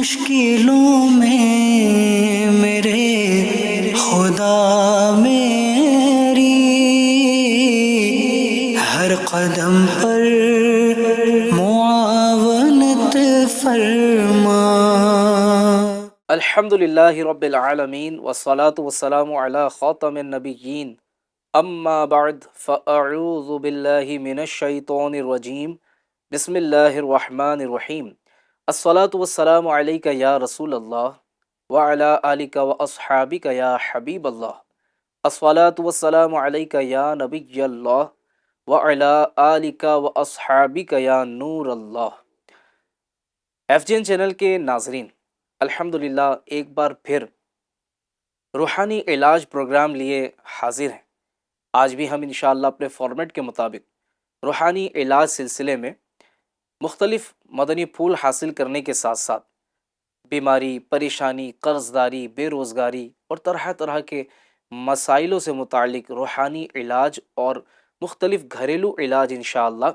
مشکلوں میں میرے خدا میری ہر قدم پر معاونت فرما۔ الحمد للہ رب العالمین والصلاة والسلام علی خاتم النبیین اما بعد فاعوذ باللہ من الشیطان الرجیم بسم اللہ الرحمن الرحیم الصلاة والسلام علیک یا رسول اللہ وعلی آلک واصحابک یا حبیب اللہ الصلاة والسلام علیک یا نبی اللہ وعلی آلک واصحابک یا نور اللہ۔ ایف جی این چینل کے ناظرین، الحمدللہ ایک بار پھر روحانی علاج پروگرام لیے حاضر ہیں۔ آج بھی ہم انشاءاللہ اپنے فارمیٹ کے مطابق روحانی علاج سلسلے میں مختلف مدنی پھول حاصل کرنے کے ساتھ ساتھ بیماری، پریشانی، قرض داری، بے روزگاری اور طرح طرح کے مسائلوں سے متعلق روحانی علاج اور مختلف گھریلو علاج انشاءاللہ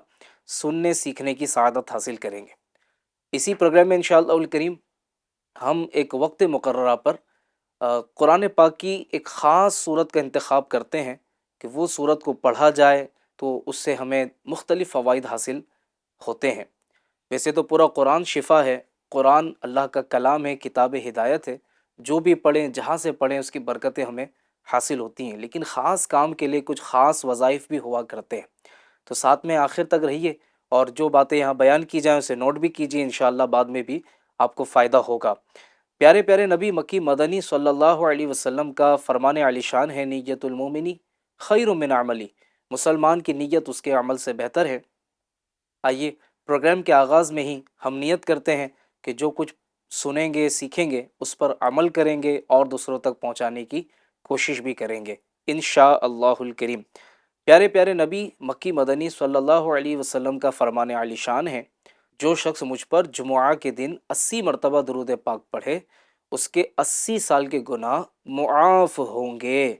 سننے سیکھنے کی سعادت حاصل کریں گے۔ اسی پروگرام میں انشاءاللہ الکریم ہم ایک وقت مقررہ پر قرآن پاک کی ایک خاص صورت کا انتخاب کرتے ہیں کہ وہ صورت کو پڑھا جائے تو اس سے ہمیں مختلف فوائد حاصل ہوتے ہیں۔ ویسے تو پورا قرآن شفا ہے، قرآن اللہ کا کلام ہے، کتاب ہدایت ہے، جو بھی پڑھیں جہاں سے پڑھیں اس کی برکتیں ہمیں حاصل ہوتی ہیں، لیکن خاص کام کے لیے کچھ خاص وظائف بھی ہوا کرتے ہیں۔ تو ساتھ میں آخر تک رہیے اور جو باتیں یہاں بیان کی جائیں اسے نوٹ بھی کیجیے، انشاءاللہ بعد میں بھی آپ کو فائدہ ہوگا۔ پیارے پیارے نبی مکی مدنی صلی اللہ علیہ وسلم کا فرمان عالی شان ہے، نیت المومنی خیر من عملی، مسلمان کی نیت اس کے عمل سے بہتر ہے۔ آئیے پروگرام کے آغاز میں ہی ہم نیت کرتے ہیں کہ جو کچھ سنیں گے سیکھیں گے اس پر عمل کریں گے اور دوسروں تک پہنچانے کی کوشش بھی کریں گے انشاءاللہ الکریم۔ پیارے پیارے نبی مکی مدنی صلی اللہ علیہ وسلم کا فرمان عالی شان ہے، جو شخص مجھ پر جمعہ کے دن 80 مرتبہ درود پاک پڑھے اس کے 80 سال کے گناہ معاف ہوں گے۔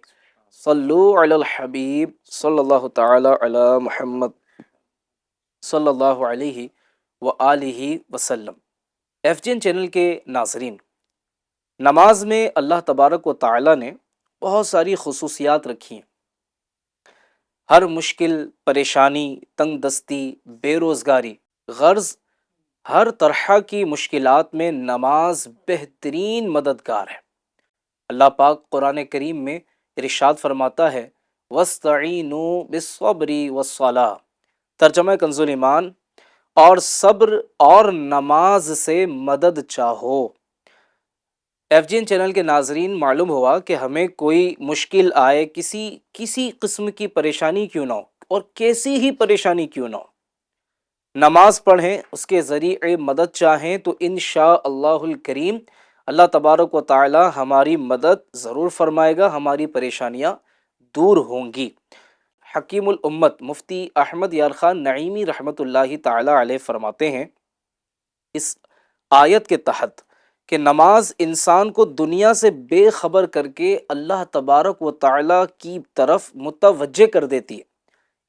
صلو علی الحبیب صلی اللہ تعالی علی محمد صلی اللہ علیہ وآلہ وسلم۔ ایف جی این چینل کے ناظرین، نماز میں اللہ تبارک و تعالی نے بہت ساری خصوصیات رکھی ہیں۔ ہر مشکل، پریشانی، تنگ دستی، بے روزگاری، غرض ہر طرح کی مشکلات میں نماز بہترین مددگار ہے۔ اللہ پاک قرآن کریم میں ارشاد فرماتا ہے وَاسْتَعِینُوا بِالصَّبْرِ وَالصَّلَاةِ، ترجمہ کنز ایمان، اور صبر اور نماز سے مدد چاہو۔ ایف جی این چینل کے ناظرین، معلوم ہوا کہ ہمیں کوئی مشکل آئے، کسی قسم کی پریشانی کیوں نہ ہو اور کیسی ہی پریشانی کیوں نہ ہو، نماز پڑھیں، اس کے ذریعے مدد چاہیں تو انشاءاللہ الکریم اللہ تبارک و تعالی ہماری مدد ضرور فرمائے گا، ہماری پریشانیاں دور ہوں گی۔ حکیم الامت مفتی احمد یار خان نعیمی رحمۃ اللہ تعالی علیہ فرماتے ہیں اس آیت کے تحت کہ نماز انسان کو دنیا سے بے خبر کر کے اللہ تبارک و تعالی کی طرف متوجہ کر دیتی ہے،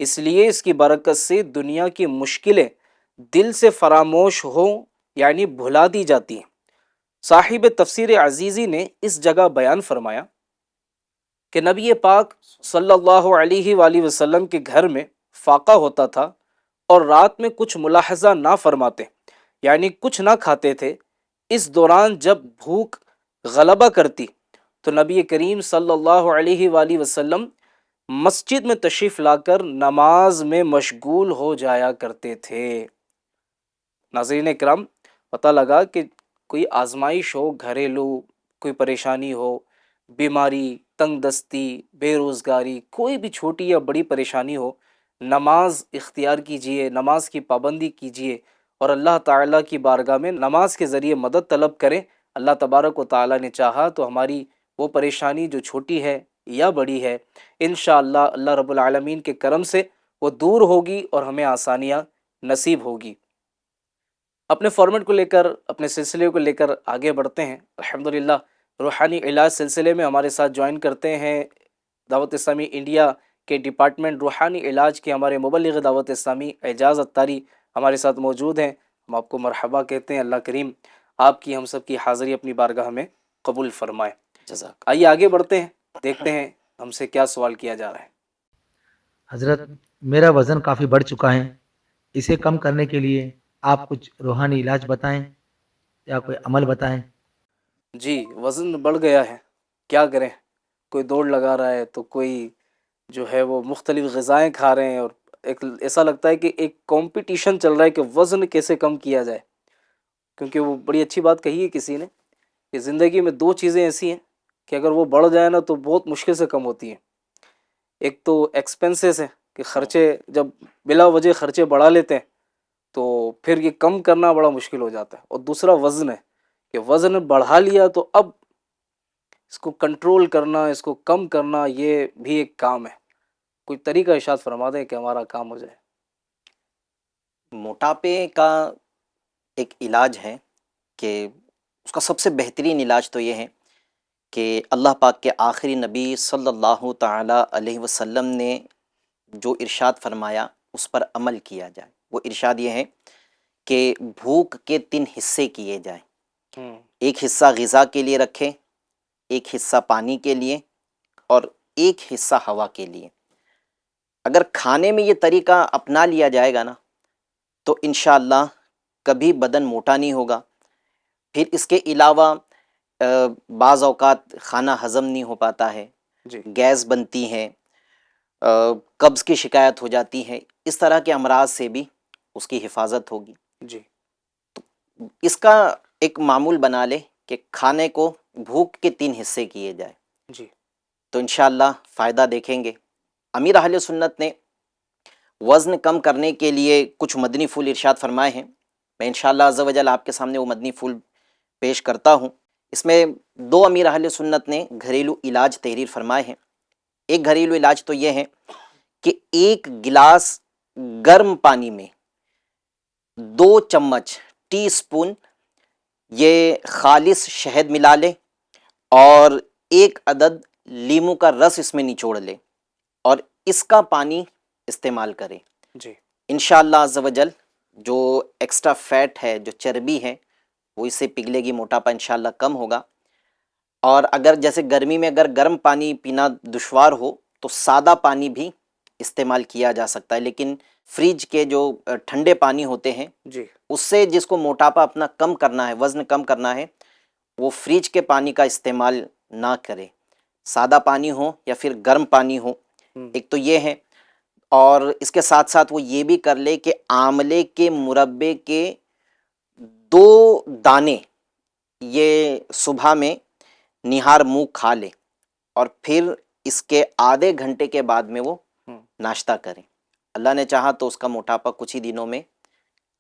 اس لیے اس کی برکت سے دنیا کی مشکلیں دل سے فراموش ہوں، یعنی بھلا دی جاتی ہیں۔ صاحب تفسیر عزیزی نے اس جگہ بیان فرمایا کہ نبی پاک صلی اللہ علیہ وآلہ وسلم کے گھر میں فاقہ ہوتا تھا اور رات میں کچھ ملاحظہ نہ فرماتے، یعنی کچھ نہ کھاتے تھے۔ اس دوران جب بھوک غلبہ کرتی تو نبی کریم صلی اللہ علیہ وآلہ وسلم مسجد میں تشریف لا کر نماز میں مشغول ہو جایا کرتے تھے۔ ناظرین اکرام، پتہ لگا کہ کوئی آزمائش ہو، گھریلو کوئی پریشانی ہو، بیماری، تنگ دستی، بے روزگاری، کوئی بھی چھوٹی یا بڑی پریشانی ہو، نماز اختیار کیجئے، نماز کی پابندی کیجئے اور اللہ تعالیٰ کی بارگاہ میں نماز کے ذریعے مدد طلب کریں۔ اللہ تبارک و تعالیٰ نے چاہا تو ہماری وہ پریشانی جو چھوٹی ہے یا بڑی ہے، انشاءاللہ اللہ رب العالمین کے کرم سے وہ دور ہوگی اور ہمیں آسانیاں نصیب ہوگی۔ اپنے فارمیٹ کو لے کر، اپنے سلسلے کو لے کر آگے بڑھتے ہیں۔ الحمدللہ روحانی علاج سلسلے میں ہمارے ساتھ جوائن کرتے ہیں دعوت اسلامی انڈیا کے ڈپارٹمنٹ روحانی علاج کے ہمارے مبلغ دعوت اسلامی اعجاز اتاری ہمارے ساتھ موجود ہیں۔ ہم آپ کو مرحبا کہتے ہیں۔ اللہ کریم آپ کی ہم سب کی حاضری اپنی بارگاہ میں قبول فرمائے۔ جزاک آئیے آگے بڑھتے ہیں، دیکھتے ہیں ہم سے کیا سوال کیا جا رہا ہے۔ حضرت، میرا وزن کافی بڑھ چکا ہے، اسے کم کرنے کے لیے آپ کچھ روحانی علاج بتائیں یا کوئی عمل بتائیں۔ جی، وزن بڑھ گیا ہے، کیا کریں؟ کوئی دوڑ لگا رہا ہے تو کوئی جو ہے وہ مختلف غذائیں کھا رہے ہیں، اور ایک ایسا لگتا ہے کہ ایک کمپٹیشن چل رہا ہے کہ وزن کیسے کم کیا جائے۔ کیونکہ وہ بڑی اچھی بات کہی ہے کسی نے کہ زندگی میں دو چیزیں ایسی ہیں کہ اگر وہ بڑھ جائے نا تو بہت مشکل سے کم ہوتی ہیں۔ ایک تو ایکسپینسز ہے کہ خرچے، جب بلا وجہ خرچے بڑھا لیتے ہیں تو پھر یہ کم کرنا بڑا مشکل ہو جاتا ہے، اور دوسرا وزن ہے کہ وزن بڑھا لیا تو اب اس کو کنٹرول کرنا، اس کو کم کرنا، یہ بھی ایک کام ہے۔ کوئی طریقہ ارشاد فرما دیں کہ ہمارا کام ہو جائے۔ موٹاپے کا ایک علاج ہے کہ اس کا سب سے بہترین علاج تو یہ ہے کہ اللہ پاک کے آخری نبی صلی اللہ تعالیٰ علیہ وسلم نے جو ارشاد فرمایا اس پر عمل کیا جائے۔ وہ ارشاد یہ ہے کہ بھوک کے 3 حصے کیے جائیں، ایک حصہ غذا کے لیے رکھیں، ایک حصہ پانی کے لیے، اور ایک حصہ ہوا کے لیے۔ اگر کھانے میں یہ طریقہ اپنا لیا جائے گا نا تو انشاءاللہ کبھی بدن موٹا نہیں ہوگا۔ پھر اس کے علاوہ بعض اوقات کھانا ہضم نہیں ہو پاتا ہے، جی گیس بنتی ہے، قبض کی شکایت ہو جاتی ہے، اس طرح کے امراض سے بھی اس کی حفاظت ہوگی۔ جی اس کا ایک معمول بنا لے کہ کھانے کو بھوک کے 3 حصے کیے جائے جی تو انشاءاللہ فائدہ دیکھیں گے۔ امیر اہل سنت نے وزن کم کرنے کے لیے کچھ مدنی پھول ارشاد فرمائے ہیں، میں انشاءاللہ عز و جل آپ کے سامنے وہ مدنی پھول پیش کرتا ہوں۔ اس میں 2 امیر اہل سنت نے گھریلو علاج تحریر فرمائے ہیں۔ ایک گھریلو علاج تو یہ ہے کہ 1 گلاس گرم پانی میں 2 چمچ ٹی اسپون یہ خالص شہد ملا لے اور 1 عدد لیمو کا رس اس میں نچوڑ لے اور اس کا پانی استعمال کرے۔ جی انشاءاللہ عز و جل جو ایکسٹرا فیٹ ہے، جو چربی ہے، وہ اس سے پگھلے گی، موٹاپا انشاءاللہ کم ہوگا۔ اور اگر جیسے گرمی میں اگر گرم پانی پینا دشوار ہو تو سادہ پانی بھی استعمال کیا جا سکتا ہے، لیکن فریج کے جو ٹھنڈے پانی ہوتے ہیں جی اس سے جس کو موٹاپا اپنا کم کرنا ہے، وزن کم کرنا ہے، وہ فریج کے پانی کا استعمال نہ کرے، سادہ پانی ہو یا پھر گرم پانی ہو۔ ایک تو یہ ہے، اور اس کے ساتھ ساتھ وہ یہ بھی کر لے کہ آملے کے مربے کے 2 دانے یہ صبح میں نہار منہ کھا لے اور پھر اس کے آدھے گھنٹے کے بعد میں وہ ناشتہ کریں۔ اللہ نے چاہا تو اس کا موٹاپا کچھ ہی دنوں میں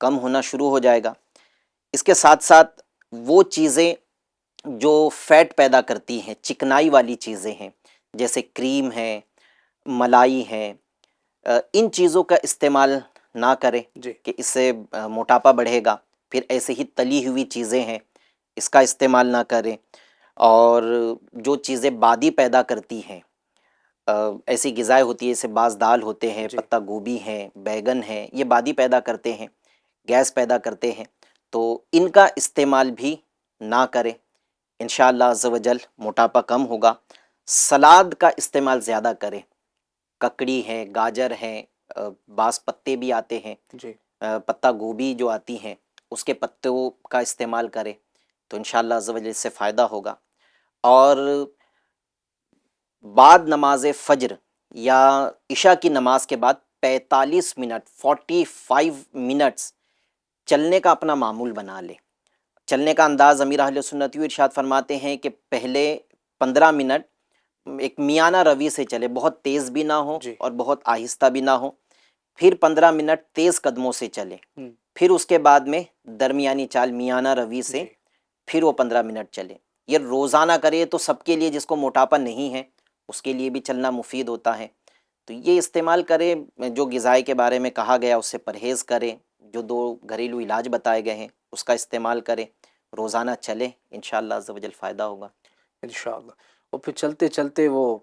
کم ہونا شروع ہو جائے گا۔ اس کے ساتھ ساتھ وہ چیزیں جو فیٹ پیدا کرتی ہیں، چکنائی والی چیزیں ہیں، جیسے کریم ہے، ملائی ہے، ان چیزوں کا استعمال نہ کرے جی کہ اس سے موٹاپا بڑھے گا۔ پھر ایسے ہی تلی ہوئی چیزیں ہیں، اس کا استعمال نہ کریں۔ اور جو چیزیں بادی پیدا کرتی ہیں، ایسی غذائیں ہوتی ہیں، جیسے بعض دال ہوتے ہیں، جی پتہ گوبھی ہے، بیگن ہے، یہ بادی پیدا کرتے ہیں، گیس پیدا کرتے ہیں، تو ان کا استعمال بھی نہ کریں۔ انشاءاللہ عز و جل موٹاپا کم ہوگا۔ سلاد کا استعمال زیادہ کریں، ککڑی ہے، گاجر ہے، بعض پتے بھی آتے ہیں، جی پتہ گوبھی جو آتی ہیں اس کے پتوں کا استعمال کریں تو انشاءاللہ عز و جل اس سے فائدہ ہوگا۔ اور بعد نماز فجر یا عشاء کی نماز کے بعد 45 منٹ 45 منٹس چلنے کا اپنا معمول بنا لے۔ چلنے کا انداز امیر اہل سنت یوں ارشاد فرماتے ہیں کہ پہلے 15 منٹ ایک میانہ روی سے چلے، بہت تیز بھی نہ ہو جی اور بہت آہستہ بھی نہ ہو، پھر 15 منٹ تیز قدموں سے چلے، پھر اس کے بعد میں درمیانی چال میانہ روی سے جی پھر وہ 15 منٹ چلے۔ یہ روزانہ کرے تو سب کے لیے، جس کو موٹاپا نہیں ہے اس کے لیے بھی چلنا مفید ہوتا ہے، تو یہ استعمال کرے۔ جو غذائے کے بارے میں کہا گیا اس سے پرہیز کرے، جو 2 گھریلو علاج بتائے گئے ہیں اس کا استعمال کرے، روزانہ چلے، انشاءاللہ عز و جل فائدہ ہوگا۔ انشاءاللہ۔ اور پھر چلتے چلتے وہ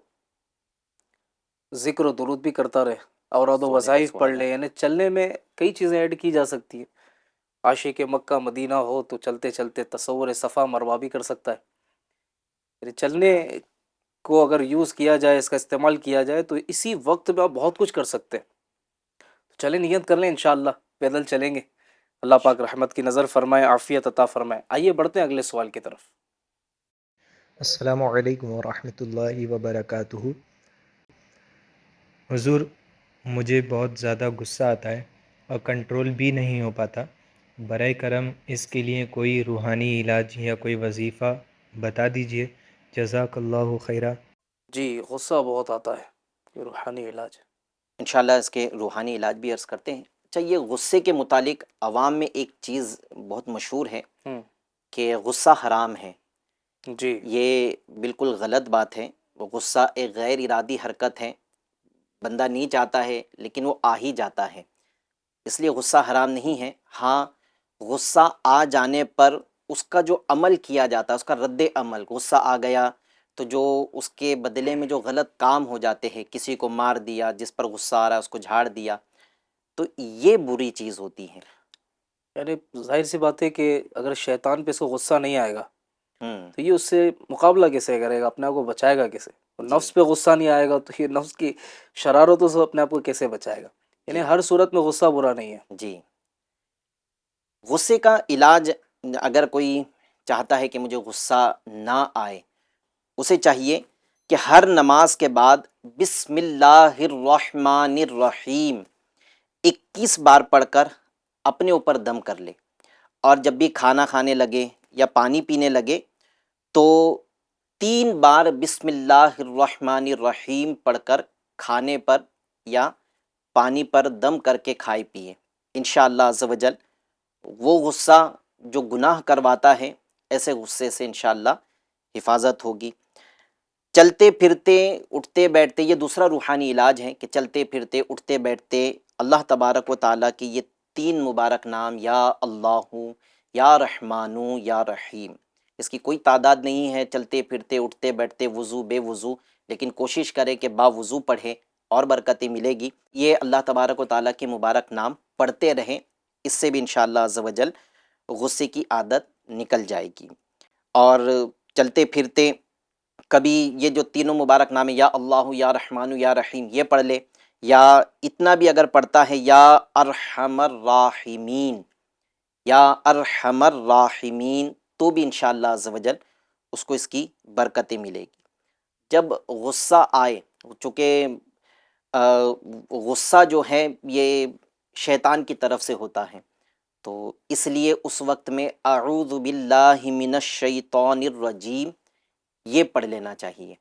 ذکر و درود بھی کرتا رہے، اوراد و سونے کا وظائف پڑھ سوال لے، ہے۔ یعنی چلنے میں کئی چیزیں ایڈ کی جا سکتی ہیں۔ عاشق مکہ مدینہ ہو تو چلتے چلتے تصور صفا مروہ بھی کر سکتا ہے. یعنی چلنے کو اگر یوز کیا جائے، اس کا استعمال کیا جائے تو اسی وقت میں آپ بہت کچھ کر سکتے ہیں. تو چلیں نیت کر لیں انشاءاللہ پیدل چلیں گے. اللہ پاک رحمت کی نظر فرمائے، عافیت عطا فرمائے. آئیے بڑھتے ہیں اگلے سوال کی طرف. السلام علیکم ورحمۃ اللہ وبرکاتہ. حضور، مجھے بہت زیادہ غصہ آتا ہے اور کنٹرول بھی نہیں ہو پاتا. برائے کرم اس کے لیے کوئی روحانی علاج یا کوئی وظیفہ بتا دیجئے. جزاک اللہ خیرہ. جی، غصہ بہت آتا ہے، یہ روحانی علاج. انشاءاللہ اس کے روحانی علاج بھی عرض کرتے ہیں. اچھا، یہ غصے کے متعلق عوام میں ایک چیز بہت مشہور ہے ہوں، کہ غصہ حرام ہے. جی یہ بالکل غلط بات ہے. غصہ ایک غیر ارادی حرکت ہے، بندہ نہیں چاہتا ہے لیکن وہ آ ہی جاتا ہے، اس لیے غصہ حرام نہیں ہے. ہاں، غصہ آ جانے پر اس کا جو عمل کیا جاتا ہے، اس کا رد عمل، غصہ آ گیا تو جو اس کے بدلے میں جو غلط کام ہو جاتے ہیں، کسی کو مار دیا، جس پر غصہ آ رہا ہے اس کو جھاڑ دیا، تو یہ بری چیز ہوتی ہے. یعنی ظاہر سی بات ہے کہ اگر شیطان پہ اس کو غصہ نہیں آئے گا ہوں تو یہ اس سے مقابلہ کیسے کرے گا، اپنے آپ کو بچائے گا کیسے؟ اور جی نفس پہ غصہ نہیں آئے گا تو یہ نفس کی شرارتوں سے اپنے آپ کو کیسے بچائے گا؟ یعنی جی ہر صورت میں غصہ برا نہیں ہے. جی غصے کا علاج، اگر کوئی چاہتا ہے کہ مجھے غصہ نہ آئے، اسے چاہیے کہ ہر نماز کے بعد بسم اللہ الرحمن الرحیم 21 بار پڑھ کر اپنے اوپر دم کر لے. اور جب بھی کھانا کھانے لگے یا پانی پینے لگے تو 3 بار بسم اللہ الرحمن الرحیم پڑھ کر کھانے پر یا پانی پر دم کر کے کھائے پیے. انشاءاللہ عز و جل وہ غصہ جو گناہ کرواتا ہے، ایسے غصے سے انشاءاللہ حفاظت ہوگی. چلتے پھرتے اٹھتے بیٹھتے، یہ دوسرا روحانی علاج ہے کہ چلتے پھرتے اٹھتے بیٹھتے اللہ تبارک و تعالیٰ کی یہ 3 مبارک نام، یا اللہ، یا رحمانو، یا رحیم، اس کی کوئی تعداد نہیں ہے. چلتے پھرتے اٹھتے بیٹھتے، وضو بے وضو، لیکن کوشش کرے کہ با وضو پڑھے اور برکتیں ملے گی. یہ اللہ تبارک و تعالیٰ کے مبارک نام پڑھتے رہیں، اس سے بھی انشاءاللہ عز و جل غصے کی عادت نکل جائے گی. اور چلتے پھرتے کبھی یہ جو تینوں مبارک نام ہے، یا اللہ، یا رحمانو، یا رحیم، یہ پڑھ لے، یا اتنا بھی اگر پڑھتا ہے یا ارحم الراحمین، یا ارحم الراحمین، تو بھی انشاءاللہ عز و جل اس کو اس کی برکتیں ملے گی. جب غصہ آئے، چونکہ غصہ جو ہے یہ شیطان کی طرف سے ہوتا ہے، تو اس لیے اس وقت میں اعوذ باللہ من الشیطان الرجیم یہ پڑھ لینا چاہیے.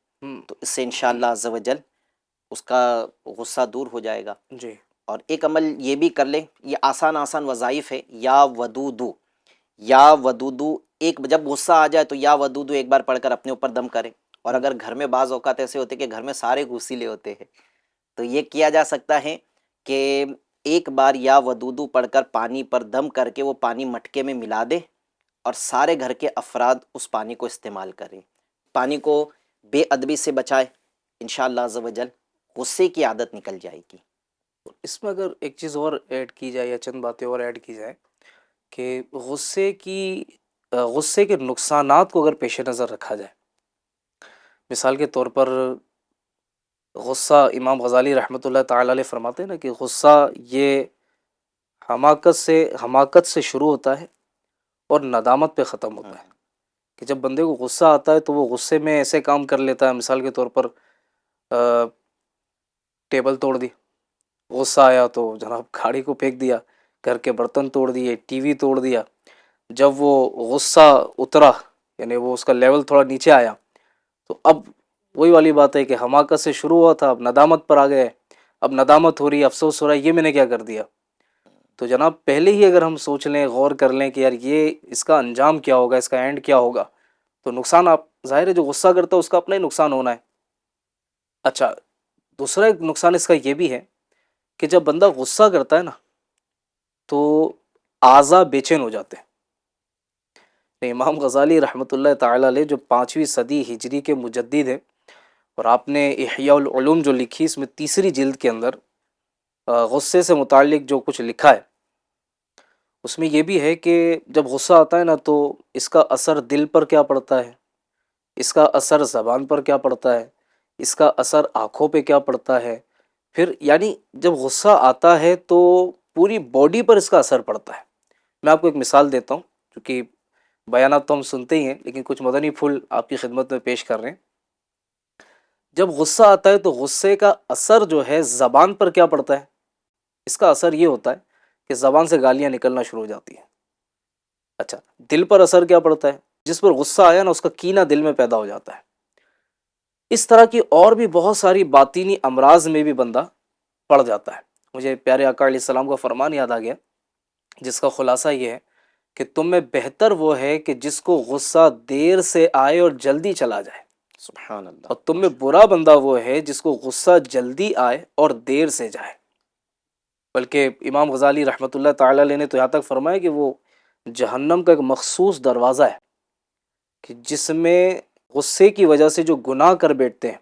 تو اس سے انشاءاللہ عز و جل اس کا غصہ دور ہو جائے گا. جی اور ایک عمل یہ بھی کر لے، یہ آسان وظائف ہے. یا ودودو، یا ودودو، ایک جب غصہ آ جائے تو یا ودودو ایک بار پڑھ کر اپنے اوپر دم کرے. اور اگر گھر میں بعض اوقات ایسے ہوتے کہ گھر میں سارے غصیلے ہوتے ہیں، تو یہ کیا جا سکتا ہے کہ ایک بار یا ودودو پڑھ کر پانی پر دم کر کے وہ پانی مٹکے میں ملا دے اور سارے گھر کے افراد اس پانی کو استعمال کریں. پانی کو بے ادبی سے بچائے، انشاءاللہ عز و جل غصے کی عادت نکل جائے گی. اس میں اگر ایک چیز اور ایڈ کی جائے یا چند باتیں اور ایڈ کی جائیں کہ غصے کے نقصانات کو اگر پیش نظر رکھا جائے، مثال کے طور پر غصہ، امام غزالی رحمۃ اللہ تعالی علیہ فرماتے ہیں نا کہ غصہ یہ حماقت سے شروع ہوتا ہے اور ندامت پہ ختم ہوتا ہے. کہ جب بندے کو غصہ آتا ہے تو وہ غصے میں ایسے کام کر لیتا ہے، مثال کے طور پر ٹیبل توڑ دی، غصہ آیا تو جناب کھاڑی کو پھینک دیا، گھر کے برتن توڑ دیے، ٹی وی توڑ دیا. جب وہ غصہ اترا، یعنی وہ اس کا لیول تھوڑا نیچے آیا، تو اب وہی والی بات ہے کہ حماقت سے شروع ہوا تھا، اب ندامت پر آ گئے، اب ندامت ہو رہی ہے، افسوس ہو رہا ہے یہ میں نے کیا کر دیا. تو جناب پہلے ہی اگر ہم سوچ لیں، غور کر لیں کہ یار یہ اس کا انجام کیا ہوگا، اس کا اینڈ کیا ہوگا، تو نقصان آپ ظاہر ہے جو غصہ کرتا ہے اس کا اپنا ہی نقصان ہونا ہے. اچھا، دوسرا ایک نقصان اس کا یہ بھی ہے کہ جب بندہ غصہ کرتا ہے نا تو اعضاء بے چین ہو جاتے ہیں. امام غزالی رحمۃ اللہ تعالی علیہ جو 5ویں صدی ہجری کے مجدد ہیں، اور آپ نے احیاء العلوم جو لکھی، اس میں تیسری جلد کے اندر غصے سے متعلق جو کچھ لکھا ہے، اس میں یہ بھی ہے کہ جب غصہ آتا ہے نا تو اس کا اثر دل پر کیا پڑتا ہے، اس کا اثر زبان پر کیا پڑتا ہے، اس کا اثر آنکھوں پہ کیا پڑتا ہے، پھر یعنی جب غصہ آتا ہے تو پوری باڈی پر اس کا اثر پڑتا ہے۔ میں آپ کو ایک مثال دیتا ہوں، کیونکہ بیانات تو ہم سنتے ہی ہیں لیکن کچھ مدنی پھول آپ کی خدمت میں پیش کر رہے ہیں۔ جب غصہ آتا ہے تو غصے کا اثر جو ہے زبان پر کیا پڑتا ہے، اس کا اثر یہ ہوتا ہے کہ زبان سے گالیاں نکلنا شروع ہو جاتی ہیں۔ اچھا، دل پر اثر کیا پڑتا ہے، جس پر غصہ آیا نا اس کا کینہ دل میں پیدا ہو جاتا ہے۔ اس طرح کی اور بھی بہت ساری باطینی امراض میں بھی بندہ پڑ جاتا ہے۔ مجھے پیارے آقا علیہ السلام کا فرمان یاد آ گیا جس کا خلاصہ یہ ہے کہ تم میں بہتر وہ ہے کہ جس کو غصہ دیر سے آئے اور جلدی چلا جائے، سبحان اللہ۔ اور تم میں برا بندہ وہ ہے جس کو غصہ جلدی آئے اور دیر سے جائے۔ بلکہ امام غزالی رحمۃ اللہ تعالی علیہ نے تو یہاں تک فرمایا کہ وہ جہنم کا ایک مخصوص دروازہ ہے کہ جس میں غصے کی وجہ سے جو گناہ کر بیٹھتے ہیں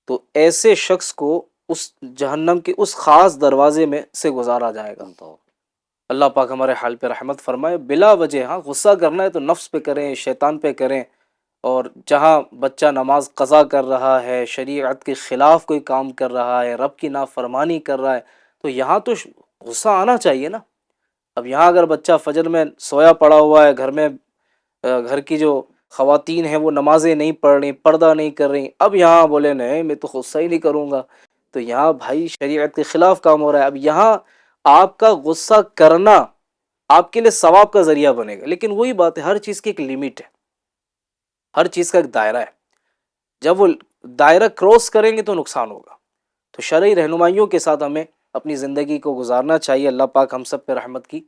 تو ایسے شخص کو اس جہنم کے اس خاص دروازے میں سے گزارا جائے گا۔ اللہ پاک ہمارے حال پہ رحمت فرمائے۔ بلا وجہ ہاں غصہ کرنا ہے تو نفس پہ کریں، شیطان پہ کریں، اور جہاں بچہ نماز قضا کر رہا ہے، شریعت کے خلاف کوئی کام کر رہا ہے، رب کی نافرمانی کر رہا ہے، تو یہاں تو غصہ آنا چاہیے نا۔ اب یہاں اگر بچہ فجر میں سویا پڑا ہوا ہے، گھر میں گھر کی جو خواتین ہیں وہ نمازیں نہیں پڑھ رہی، پردہ نہیں کر رہی، اب یہاں بولے نہیں میں تو غصہ ہی نہیں کروں گا، تو یہاں بھائی شریعت کے خلاف کام ہو رہا ہے۔ اب یہاں آپ کا غصہ کرنا آپ کے لیے ثواب کا ذریعہ بنے گا، لیکن وہی بات ہے، ہر چیز کی ایک لمٹ ہے، ہر چیز کا ایک دائرہ ہے۔ جب وہ دائرہ کراس کریں گے تو نقصان ہوگا۔ تو شرعی رہنمائیوں کے ساتھ ہمیں اپنی زندگی کو گزارنا چاہیے۔ اللہ پاک ہم سب پہ رحمت کی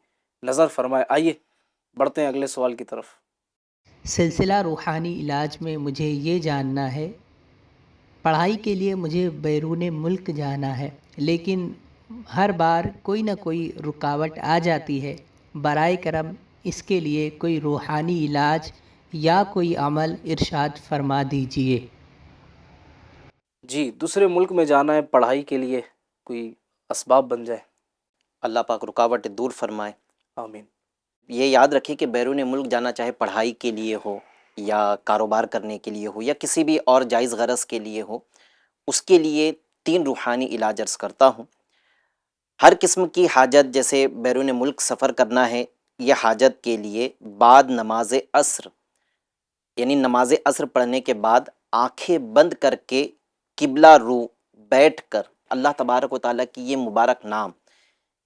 نظر فرمائے۔ آئیے بڑھتے ہیں اگلے سوال کی طرف۔ سلسلہ روحانی علاج میں مجھے یہ جاننا ہے، پڑھائی کے لیے مجھے بیرون ملک جانا ہے لیکن ہر بار کوئی نہ کوئی رکاوٹ آ جاتی ہے، برائے کرم اس کے لیے کوئی روحانی علاج یا کوئی عمل ارشاد فرما دیجیے۔ جی، دوسرے ملک میں جانا ہے پڑھائی کے لیے، کوئی اسباب بن جائے۔ اللہ پاک رکاوٹ دور فرمائے۔ آمین۔ یہ یاد رکھیں کہ بیرون ملک جانا چاہے پڑھائی کے لیے ہو یا کاروبار کرنے کے لیے ہو یا کسی بھی اور جائز غرض کے لیے ہو، اس کے لیے 3 روحانی علاج عرض کرتا ہوں۔ ہر قسم کی حاجت، جیسے بیرون ملک سفر کرنا ہے، یہ حاجت کے لیے بعد نماز عصر، یعنی نماز عصر پڑھنے کے بعد آنکھیں بند کر کے قبلہ رو بیٹھ کر اللہ تبارک و تعالیٰ کی یہ مبارک نام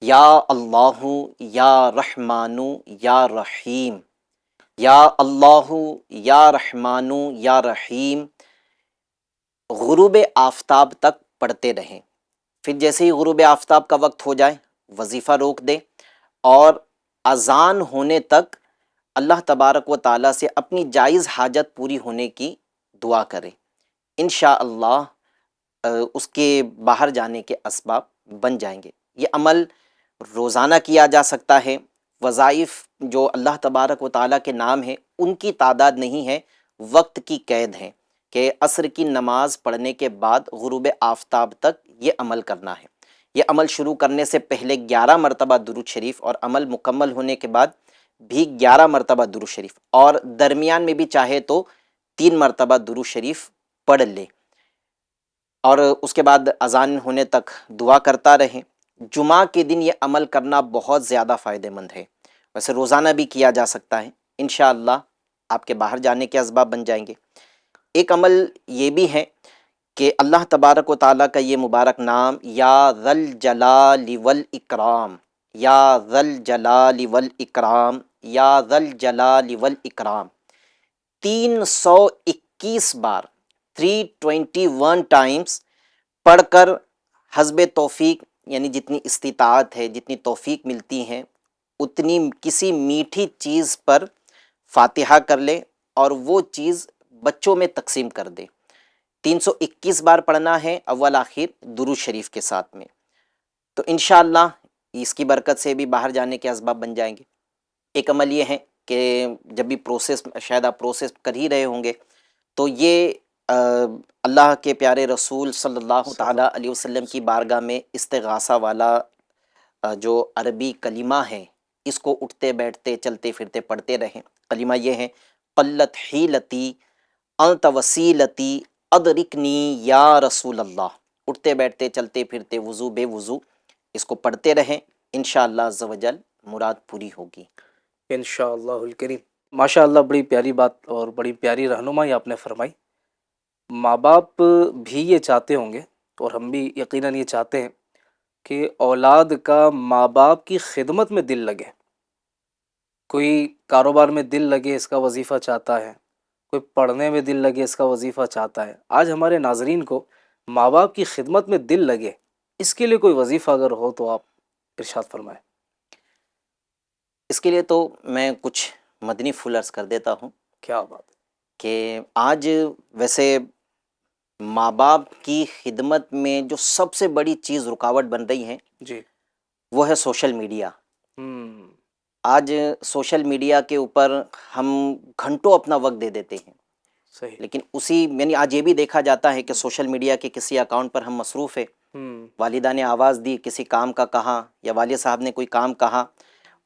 یا اللہ یا رحمانو یا رحیم، یا اللہ یا رحمانو یا رحیم غروب آفتاب تک پڑھتے رہیں۔ پھر جیسے ہی غروب آفتاب کا وقت ہو جائے وظیفہ روک دیں اور اذان ہونے تک اللہ تبارک و تعالیٰ سے اپنی جائز حاجت پوری ہونے کی دعا کریں۔ انشاءاللہ اس کے باہر جانے کے اسباب بن جائیں گے۔ یہ عمل روزانہ کیا جا سکتا ہے۔ وظائف جو اللہ تبارک و تعالیٰ کے نام ہیں ان کی تعداد نہیں ہے، وقت کی قید ہے کہ عصر کی نماز پڑھنے کے بعد غروب آفتاب تک یہ عمل کرنا ہے۔ یہ عمل شروع کرنے سے پہلے 11 مرتبہ درود شریف، اور عمل مکمل ہونے کے بعد بھی 11 مرتبہ درود شریف، اور درمیان میں بھی چاہے تو 3 مرتبہ درود شریف پڑھ لے، اور اس کے بعد اذان ہونے تک دعا کرتا رہیں۔ جمعہ کے دن یہ عمل کرنا بہت زیادہ فائدہ مند ہے، ویسے روزانہ بھی کیا جا سکتا ہے۔ انشاءاللہ آپ کے باہر جانے کے اسباب بن جائیں گے۔ ایک عمل یہ بھی ہے کہ اللہ تبارک و تعالیٰ کا یہ مبارک نام یا ذی الجلال والاکرام، یا ذی الجلال والاکرام، یا ذی الجلال والاکرام 321 بار 321 ٹائمز پڑھ کر حسب توفیق، یعنی جتنی استطاعت ہے، جتنی توفیق ملتی ہیں اتنی کسی میٹھی چیز پر فاتحہ کر لے اور وہ چیز بچوں میں تقسیم کر دے۔ 321 بار پڑھنا ہے اول آخر درود شریف کے ساتھ میں، تو انشاءاللہ اس کی برکت سے بھی باہر جانے کے اسباب بن جائیں گے۔ ایک عمل یہ ہے کہ جب بھی شاید آپ پروسیس کر ہی رہے ہوں گے، تو یہ اللہ کے پیارے رسول صلی اللہ تعالیٰ علیہ وسلم کی بارگاہ میں استغاثہ والا جو عربی کلمہ ہے، اس کو اٹھتے بیٹھتے چلتے پھرتے پڑھتے رہیں۔ کلمہ یہ ہے قلت حیلتی انت وسیلتی ادرکنی یا رسول اللہ۔ اٹھتے بیٹھتے چلتے پھرتے وضو بے وضو اس کو پڑھتے رہیں، انشاءاللہ عز و جل مراد پوری ہوگی۔ انشاءاللہ الکریم۔ ماشاء اللہ، بڑی پیاری بات اور بڑی پیاری رہنمائی آپ نے فرمائی۔ ماں باپ بھی یہ چاہتے ہوں گے اور ہم بھی یقیناً یہ چاہتے ہیں کہ اولاد کا ماں باپ کی خدمت میں دل لگے۔ کوئی کاروبار میں دل لگے اس کا وظیفہ چاہتا ہے، کوئی پڑھنے میں دل لگے اس کا وظیفہ چاہتا ہے۔ آج ہمارے ناظرین کو ماں باپ کی خدمت میں دل لگے، اس کے لیے کوئی وظیفہ اگر ہو تو آپ ارشاد فرمائیں۔ اس کے لیے تو میں کچھ مدنی پھول عرض کر دیتا ہوں کیا بات ہے۔ کہ آج ویسے ماں باپ کی خدمت میں جو سب سے بڑی چیز رکاوٹ بن رہی ہے جی۔ وہ ہے سوشل میڈیا۔ ہم، آج سوشل میڈیا کے اوپر ہم گھنٹوں اپنا وقت دے دیتے ہیں، صحیح۔ لیکن یعنی آج یہ بھی دیکھا جاتا ہے کہ سوشل میڈیا کے کسی اکاؤنٹ پر ہم مصروف ہے، والدہ نے آواز دی، کسی کام کا کہا، یا والد صاحب نے کوئی کام کہا،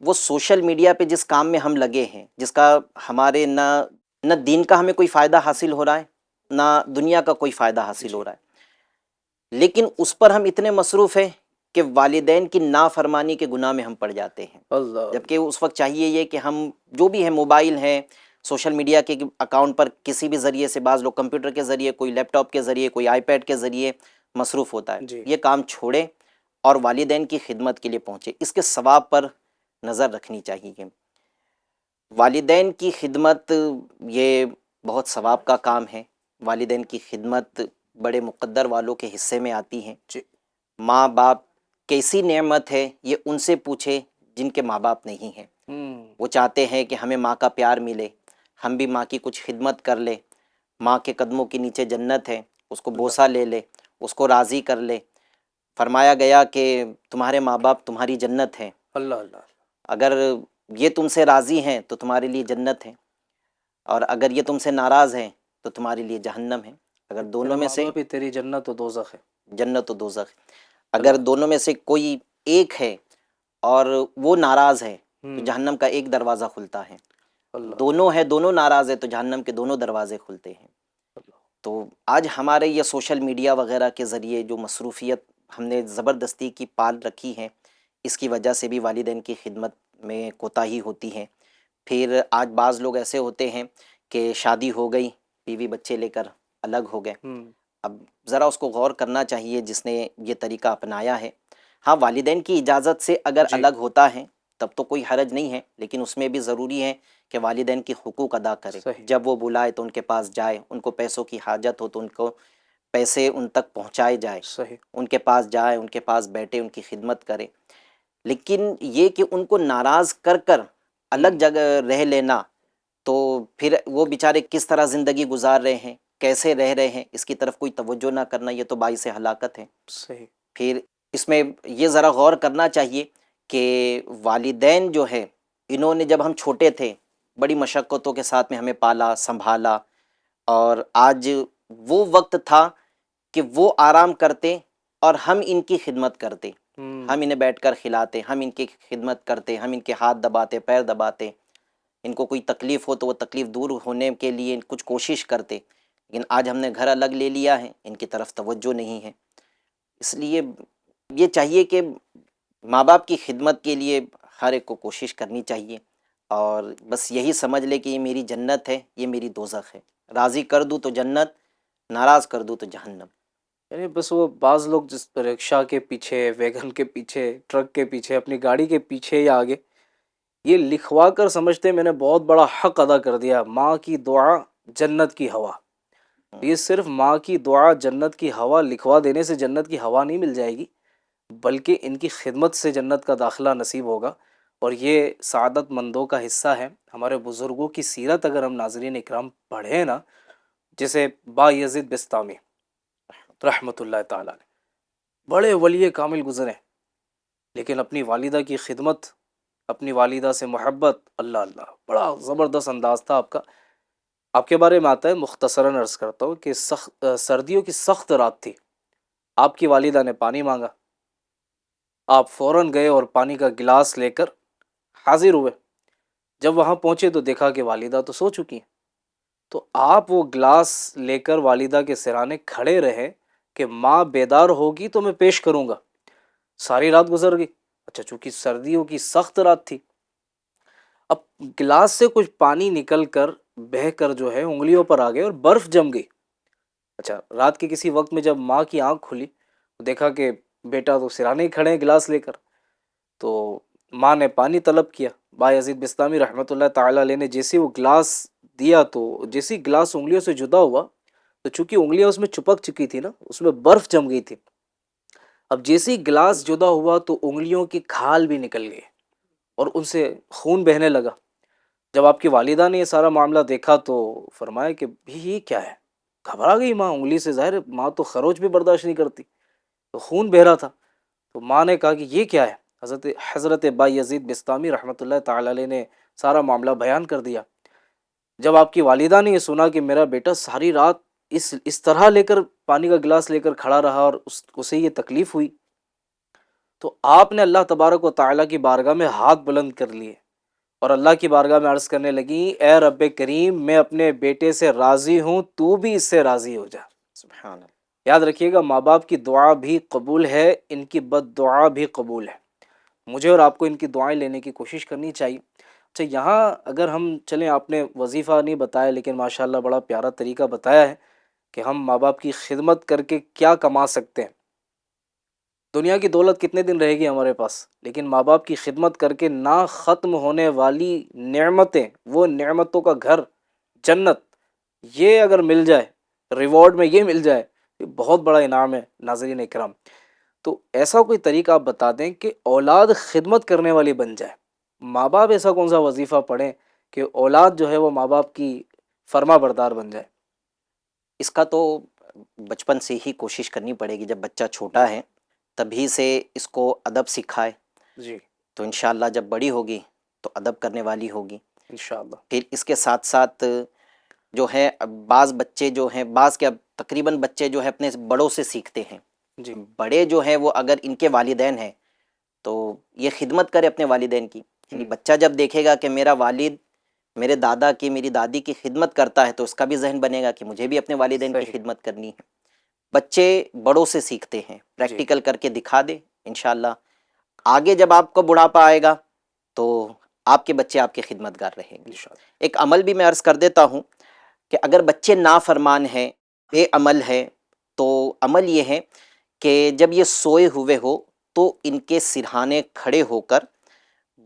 وہ سوشل میڈیا پہ جس کام میں ہم لگے ہیں، جس کا ہمارے نہ دین کا ہمیں کوئی فائدہ حاصل ہو رہا ہے، نہ دنیا کا کوئی فائدہ حاصل ہو رہا ہے، لیکن اس پر ہم اتنے مصروف ہیں کہ والدین کی نافرمانی کے گناہ میں ہم پڑ جاتے ہیں۔ اللہ، جبکہ اس وقت چاہیے یہ کہ ہم جو بھی ہے، موبائل ہے، سوشل میڈیا کے اکاؤنٹ پر کسی بھی ذریعے سے، بعض لوگ کمپیوٹر کے ذریعے، کوئی لیپ ٹاپ کے ذریعے، کوئی آئی پیڈ کے ذریعے مصروف ہوتا ہے، جی۔ یہ کام چھوڑے اور والدین کی خدمت کے لیے پہنچے۔ اس کے ثواب پر نظر رکھنی چاہیے۔ والدین کی خدمت یہ بہت ثواب کا کام ہے۔ والدین کی خدمت بڑے مقدر والوں کے حصے میں آتی ہے۔ جی۔ ماں باپ کیسی نعمت ہے یہ ان سے پوچھے جن کے ماں باپ نہیں ہیں۔ وہ چاہتے ہیں کہ ہمیں ماں کا پیار ملے، ہم بھی ماں کی کچھ خدمت کر لیں۔ ماں کے قدموں کے نیچے جنت ہے، اس کو بوسہ لے لے، اس کو راضی کر لے۔ فرمایا گیا کہ تمہارے ماں باپ تمہاری جنت ہیں، اللہ اللہ۔ اگر یہ تم سے راضی ہیں تو تمہارے لیے جنت ہے، اور اگر یہ تم سے ناراض ہیں تو تمہارے لیے جہنم ہے۔ اگر دونوں میں سے بھی تیری جنت و دوزخ ہے۔ جنت و دوزخ، اگر دونوں میں سے کوئی ایک ہے اور وہ ناراض ہے تو جہنم کا ایک دروازہ کھلتا ہے، اللہ، دونوں ہے، دونوں ناراض ہے تو جہنم کے دونوں دروازے کھلتے ہیں۔ تو آج ہمارے یہ سوشل میڈیا وغیرہ کے ذریعے جو مصروفیت ہم نے زبردستی کی پال رکھی ہے، اس کی وجہ سے بھی والدین کی خدمت میں کوتاہی ہوتی ہے۔ پھر آج بعض لوگ ایسے ہوتے ہیں کہ شادی ہو گئی، بیوی بچے لے کر الگ ہو گئے، اب ذرا اس کو غور کرنا چاہیے جس نے یہ طریقہ اپنایا ہے۔ ہاں، والدین کی اجازت سے اگر جی۔ الگ ہوتا ہے تب تو کوئی حرج نہیں ہے، لیکن اس میں بھی ضروری ہے کہ والدین کی حقوق ادا کرے۔ صحیح۔ جب وہ بلائے تو ان کے پاس جائے، ان کو پیسوں کی حاجت ہو تو ان کو پیسے ان تک پہنچائے جائے، صحیح۔ ان کے پاس جائے، ان کے پاس بیٹھے، ان کی خدمت کرے۔ لیکن یہ کہ ان کو ناراض کر کر الگ جگہ رہ لینا، تو پھر وہ بیچارے کس طرح زندگی گزار رہے ہیں، کیسے رہ رہے ہیں، اس کی طرف کوئی توجہ نہ کرنا، یہ تو باعث ہلاکت ہے۔ صحیح۔ پھر اس میں یہ ذرا غور کرنا چاہیے کہ والدین جو ہے، انہوں نے جب ہم چھوٹے تھے بڑی مشقتوں کے ساتھ میں ہمیں پالا سنبھالا، اور آج وہ وقت تھا کہ وہ آرام کرتے اور ہم ان کی خدمت کرتے، ہم انہیں بیٹھ کر کھلاتے، ہم ان کی خدمت کرتے، ہم ان کے ہاتھ دباتے، پیر دباتے، ان کو کوئی تکلیف ہو تو وہ تکلیف دور ہونے کے لیے کچھ کوشش کرتے۔ لیکن آج ہم نے گھر الگ لے لیا ہے، ان کی طرف توجہ نہیں ہے۔ اس لیے یہ چاہیے کہ ماں باپ کی خدمت کے لیے ہر ایک کو کوشش کرنی چاہیے، اور بس یہی سمجھ لے کہ یہ میری جنت ہے، یہ میری دوزخ ہے۔ راضی کر دوں تو جنت، ناراض کر دوں تو جہنم۔ یعنی بس وہ بعض لوگ جس رکشا کے پیچھے، ویگن کے پیچھے، ٹرک کے پیچھے، اپنی گاڑی کے پیچھے یا آگے یہ لکھوا کر سمجھتے میں نے بہت بڑا حق ادا کر دیا، ماں کی دعا جنت کی ہوا۔ یہ صرف ماں کی دعا جنت کی ہوا لکھوا دینے سے جنت کی ہوا نہیں مل جائے گی، بلکہ ان کی خدمت سے جنت کا داخلہ نصیب ہوگا، اور یہ سعادت مندوں کا حصہ ہے۔ ہمارے بزرگوں کی سیرت اگر ہم ناظرین اکرام پڑھیں نا، جیسے با یزید بستامی رحمۃ اللہ تعالی نے، بڑے ولی کامل گزرے، لیکن اپنی والدہ کی خدمت، اپنی والدہ سے محبت، اللہ اللہ، بڑا زبردست انداز تھا آپ کا۔ آپ کے بارے میں آتا ہے، مختصراً عرض کرتا ہوں کہ سردیوں کی سخت رات تھی، آپ کی والدہ نے پانی مانگا، آپ فوراً گئے اور پانی کا گلاس لے کر حاضر ہوئے. جب وہاں پہنچے تو دیکھا کہ والدہ تو سو چکی ہیں. تو آپ وہ گلاس لے کر والدہ کے سرانے کھڑے رہے کہ ماں بیدار ہوگی تو میں پیش کروں گا. ساری رات گزر گئی. اچھا چونکہ سردیوں کی سخت رات تھی، اب گلاس سے کچھ پانی نکل کر بہہ کر جو ہے انگلیوں پر آ گئے اور برف جم گئی. اچھا رات کے کسی وقت میں جب ماں کی آنکھ کھلی تو دیکھا کہ بیٹا تو سرانے ہی کھڑے ہیں گلاس لے کر. تو ماں نے پانی طلب کیا. بایزید بستامی رحمۃ اللہ تعالی علیہ نے جیسے وہ گلاس دیا تو جیسی گلاس انگلیوں سے جدا ہوا تو چونکہ انگلیاں اس میں چپک چکی تھی نا، اس میں برف جم گئی تھی. اب جیسی گلاس جدا ہوا تو انگلیوں کی کھال بھی نکل گئی اور ان سے خون بہنے لگا. جب آپ کی والدہ نے یہ سارا معاملہ دیکھا تو فرمایا کہ بھی یہ کیا ہے. گھبرا گئی ماں، انگلی سے ظاہر ہے ماں تو خروچ بھی برداشت نہیں کرتی، تو خون بہ رہا تھا. تو ماں نے کہا کہ یہ کیا ہے. حضرت بایزید بستامی رحمۃ اللہ تعالی علیہ نے سارا معاملہ بیان کر دیا. جب آپ کی والدہ نے یہ سنا کہ میرا بیٹا ساری رات اس طرح لے کر پانی کا گلاس لے کر کھڑا رہا اور اسے یہ تکلیف ہوئی، تو آپ نے اللہ تبارک و تعالیٰ کی بارگاہ میں ہاتھ بلند کر لیے اور اللہ کی بارگاہ میں عرض کرنے لگی، اے رب کریم میں اپنے بیٹے سے راضی ہوں، تو بھی اس سے راضی ہو جا. سبحان اللہ. یاد رکھیے گا ماں باپ کی دعا بھی قبول ہے، ان کی بد دعا بھی قبول ہے. مجھے اور آپ کو ان کی دعائیں لینے کی کوشش کرنی چاہیے. اچھا یہاں اگر ہم چلیں، آپ نے وظیفہ نہیں بتایا لیکن ماشاءاللہ بڑا پیارا طریقہ بتایا ہے کہ ہم ماں باپ کی خدمت کر کے کیا کما سکتے ہیں. دنیا کی دولت کتنے دن رہے گی ہمارے پاس، لیکن ماں باپ کی خدمت کر کے نہ ختم ہونے والی نعمتیں، وہ نعمتوں کا گھر جنت، یہ اگر مل جائے، ریوارڈ میں یہ مل جائے، یہ بہت بڑا انعام ہے. ناظرین اکرام، تو ایسا کوئی طریقہ آپ بتا دیں کہ اولاد خدمت کرنے والی بن جائے. ماں باپ ایسا کون سا وظیفہ پڑھیں کہ اولاد جو ہے وہ ماں باپ کی فرما بردار بن جائے. اس کا تو بچپن سے ہی کوشش کرنی پڑے گی. جب بچہ چھوٹا ہے تبھی سے اس کو ادب سکھائے جی تو انشاءاللہ جب بڑی ہوگی تو ادب کرنے والی ہوگی. انشاءاللہ. پھر اس کے ساتھ ساتھ جو ہے بعض بچے جو ہیں، بعض کیا تقریباً بچے جو ہے اپنے بڑوں سے سیکھتے ہیں. جی بڑے جو ہیں وہ اگر ان کے والدین ہیں تو یہ خدمت کرے اپنے والدین کی. یعنی بچہ جب دیکھے گا کہ میرا والد میرے دادا کی، میری دادی کی خدمت کرتا ہے تو اس کا بھی ذہن بنے گا کہ مجھے بھی اپنے والدین کی صحیح. خدمت کرنی ہے. بچے بڑوں سے سیکھتے ہیں، پریکٹیکل کر کے دکھا دے انشاءاللہ. آگے جب آپ کو بڑھاپا آئے گا تو آپ کے بچے آپ کے خدمت گار رہیں گے. انشاءاللہ. ایک عمل بھی میں عرض کر دیتا ہوں کہ اگر بچے نافرمان ہیں، بے عمل ہے، تو عمل یہ ہے کہ جب یہ سوئے ہوئے ہو تو ان کے سرہانے کھڑے ہو کر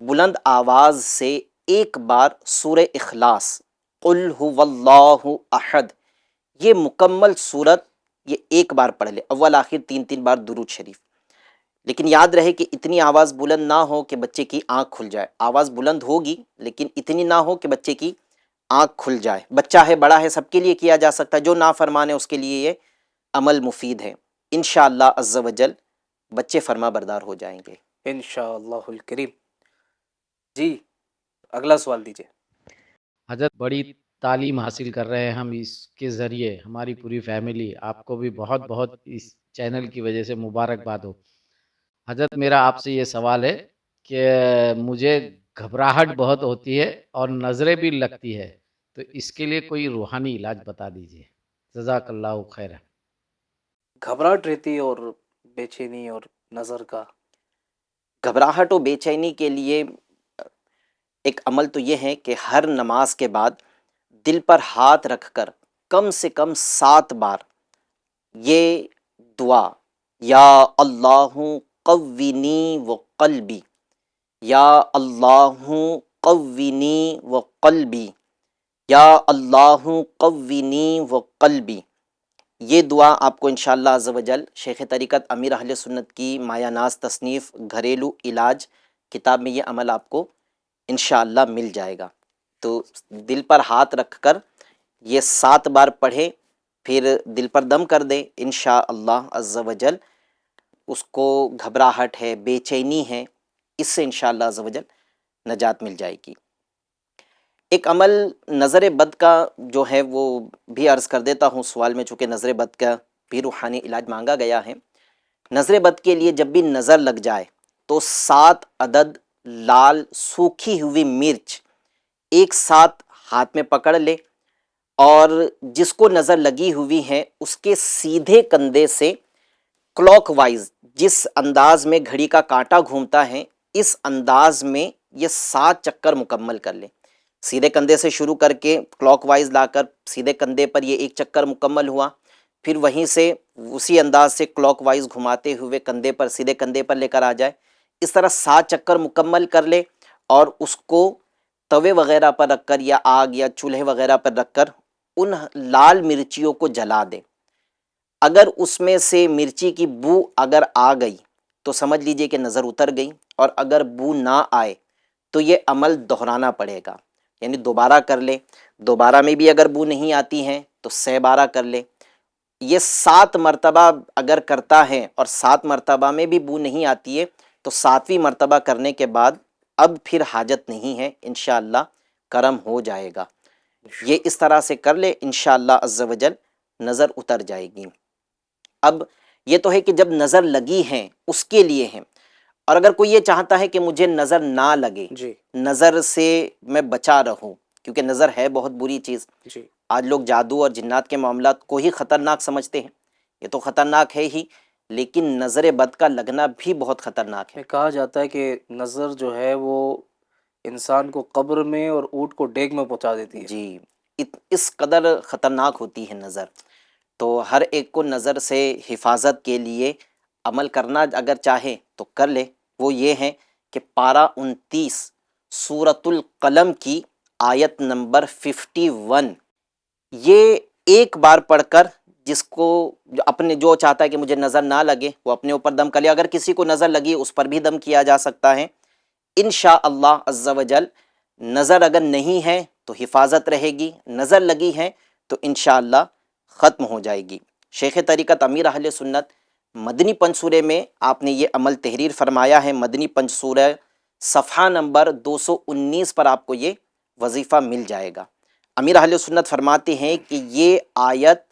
بلند آواز سے ایک بار سورہ اخلاص، قل هو اللہ احد، یہ مکمل سورت یہ ایک بار پڑھ لے، اول آخر 3 بار درود شریف. لیکن یاد رہے کہ اتنی آواز بلند نہ ہو کہ بچے کی آنکھ کھل جائے. آواز بلند ہوگی لیکن اتنی نہ ہو کہ بچے کی آنکھ کھل جائے. بچہ ہے، بڑا ہے، سب کے لیے کیا جا سکتا ہے. جو نافرمان ہے اس کے لیے یہ عمل مفید ہے. انشاءاللہ عز و جل بچے فرما بردار ہو جائیں گے انشاءاللہ الکریم. جی اگلا سوال دیجیے. حضرت بڑی تعلیم حاصل کر رہے ہیں ہم اس کے ذریعے، ہماری پوری فیملی. آپ کو بھی بہت بہت اس چینل کی وجہ سے مبارکباد ہو. حضرت میرا آپ سے یہ سوال ہے کہ مجھے گھبراہٹ بہت ہوتی ہے اور نظریں بھی لگتی ہے، تو اس کے لیے کوئی روحانی علاج بتا دیجیے. جزاک اللہ خیر. گھبراہٹ رہتی اور بے چینی اور نظر کا. گھبراہٹ و بے چینی کے لیے ایک عمل تو یہ ہے کہ ہر نماز کے بعد دل پر ہاتھ رکھ کر کم سے کم 7 بار یہ دعا، یا اللہ قوینی و قلبی، یا اللہ قوینی و قلبی، یا اللہ قوینی و قلبی، یہ دعا آپ کو انشاءاللہ عز و جل شیخ طریقت امیر اہل سنت کی مایہ ناز تصنیف گھریلو علاج کتاب میں یہ عمل آپ کو انشاءاللہ مل جائے گا. تو دل پر ہاتھ رکھ کر یہ 7 بار پڑھے، پھر دل پر دم کر دے، انشاءاللہ عز و جل اس کو گھبراہٹ ہے، بے چینی ہے، اس سے انشاءاللہ عز و جل نجات مل جائے گی. ایک عمل نظر بد کا جو ہے وہ بھی عرض کر دیتا ہوں سوال میں، چونکہ نظر بد کا بھی روحانی علاج مانگا گیا ہے. نظر بد کے لیے جب بھی نظر لگ جائے تو 7 عدد لال سوکھی ہوئی مرچ ایک ساتھ ہاتھ میں پکڑ لے، اور جس کو نظر لگی ہوئی ہے اس کے سیدھے کندھے سے کلاک وائز، جس انداز میں گھڑی کا کانٹا گھومتا ہے اس انداز میں یہ 7 چکر مکمل کر لے۔ سیدھے کندھے سے شروع کر کے کلاک وائز لا کر سیدھے کندھے پر یہ 1 چکر مکمل ہوا، پھر وہیں سے اسی انداز سے کلاک وائز گھماتے ہوئے کندھے پر، سیدھے کندھے پر لے کر آ جائے، اس طرح 7 چکر مکمل کر لے، اور اس کو توے وغیرہ پر رکھ کر یا آگ یا چولہے وغیرہ پر رکھ کر ان لال مرچیوں کو جلا دے۔ اگر اس میں سے مرچی کی بو اگر آ گئی تو سمجھ لیجئے کہ نظر اتر گئی، اور اگر بو نہ آئے تو یہ عمل دہرانا پڑے گا، یعنی دوبارہ کر لے۔ دوبارہ میں بھی اگر بو نہیں آتی ہے تو 6 بارہ کر لے۔ یہ 7 مرتبہ اگر کرتا ہے اور 7 مرتبہ میں بھی بو نہیں آتی ہے تو 7ویں مرتبہ کرنے کے بعد اب پھر حاجت نہیں ہے، انشاءاللہ کرم ہو جائے گا۔ یہ اس طرح سے کر لے، انشاءاللہ عز و جل نظر اتر جائے گی۔ اب یہ تو ہے کہ جب نظر لگی ہے اس کے لیے ہے، اور اگر کوئی یہ چاہتا ہے کہ مجھے نظر نہ لگے، جی نظر سے میں بچا رہوں، کیونکہ نظر ہے بہت بری چیز۔ جی آج لوگ جادو اور جنات کے معاملات کو ہی خطرناک سمجھتے ہیں، یہ تو خطرناک ہے ہی، لیکن نظر بد کا لگنا بھی بہت خطرناک ہے۔ کہا جاتا ہے کہ نظر جو ہے وہ انسان کو قبر میں اور اونٹ کو ڈیگ میں پہنچا دیتی ہے۔ جی، اس قدر خطرناک ہوتی ہے نظر، تو ہر ایک کو نظر سے حفاظت کے لیے عمل کرنا اگر چاہے تو کر لے۔ وہ یہ ہے کہ پارہ 29 سورۃ القلم کی آیت نمبر 51، یہ ایک بار پڑھ کر جس کو جو چاہتا ہے کہ مجھے نظر نہ لگے وہ اپنے اوپر دم کر لے، اگر کسی کو نظر لگی اس پر بھی دم کیا جا سکتا ہے۔ انشاءاللہ عز و جل نظر اگر نہیں ہے تو حفاظت رہے گی، نظر لگی ہے تو انشاءاللہ ختم ہو جائے گی۔ شیخ طریقت امیر اہل سنت مدنی پنصورے میں آپ نے یہ عمل تحریر فرمایا ہے، مدنی پنصورہ صفحہ نمبر 219 پر آپ کو یہ وظیفہ مل جائے گا۔ امیر اہل سنت فرماتے ہیں کہ یہ آیت